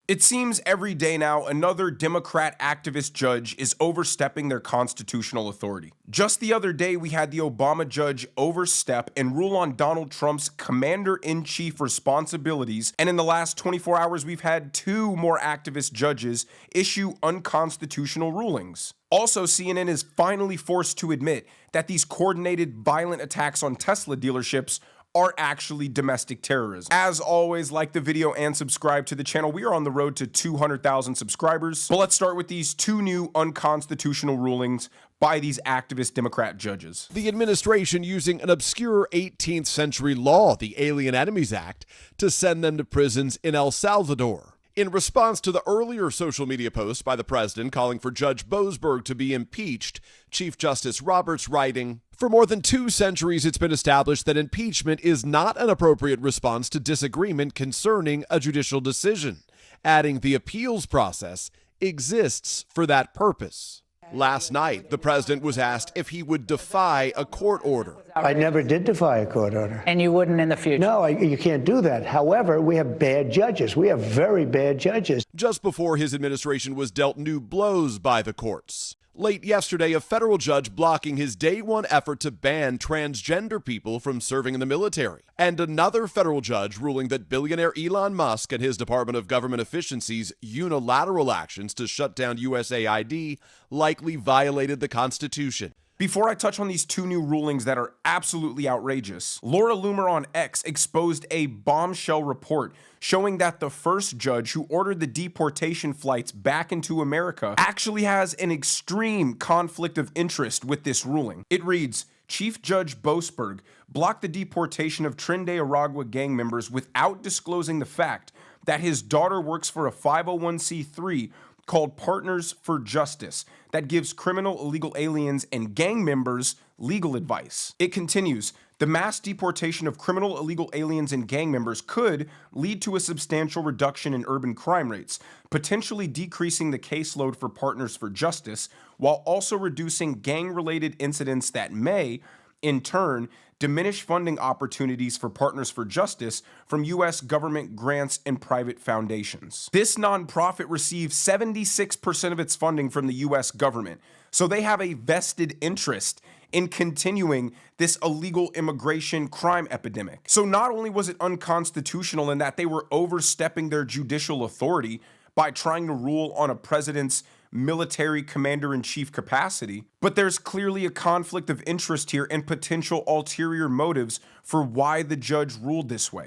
It seems every day now another Democrat activist judge is overstepping their constitutional authority. Just the other day, we had the Obama judge overstep and rule on Donald Trump's commander-in-chief responsibilities, and in the last 24 hours, we've had two more activist judges issue unconstitutional rulings. Also, CNN is finally forced to admit that these coordinated violent attacks on Tesla dealerships are actually domestic terrorism. As always, like the video and subscribe to the channel. We are on the road to 200,000 subscribers. But let's start with these two new unconstitutional rulings by these activist Democrat judges. The administration using an obscure 18th century law, the Alien Enemies Act, to send them to prisons in El Salvador. In response to the earlier social media post by the president calling for Judge Boasberg to be impeached, Chief Justice Roberts writing, "For more than 2 centuries, it's been established that impeachment is not an appropriate response to disagreement concerning a judicial decision," adding the appeals process exists for that purpose. Last night, the president was asked if he would defy a court order. I never did defy a court order. And you wouldn't in the future? No, you can't do that. However, we have bad judges. We have very bad judges. Just before his administration was dealt new blows by the courts. Late yesterday, a federal judge blocking his day one effort to ban transgender people from serving in the military. And another federal judge ruling that billionaire Elon Musk and his Department of Government Efficiency's unilateral actions to shut down USAID likely violated the Constitution. Before I touch on these two new rulings that are absolutely outrageous, Laura Loomer on X exposed a bombshell report showing that the first judge who ordered the deportation flights back into America actually has an extreme conflict of interest with this ruling. It reads, Chief Judge Boasberg blocked the deportation of Tren de Aragua gang members without disclosing the fact that his daughter works for a 501c3 called Partners for Justice that gives criminal illegal aliens and gang members legal advice. It continues, the mass deportation of criminal illegal aliens and gang members could lead to a substantial reduction in urban crime rates, potentially decreasing the caseload for Partners for Justice, while also reducing gang-related incidents that may, in turn, diminish funding opportunities for Partners for Justice from U.S. government grants and private foundations. This nonprofit receives 76% of its funding from the U.S. government, so they have a vested interest in continuing this illegal immigration crime epidemic. So not only was it unconstitutional in that they were overstepping their judicial authority by trying to rule on a president's military commander-in-chief capacity, but there's clearly a conflict of interest here and potential ulterior motives for why the judge ruled this way.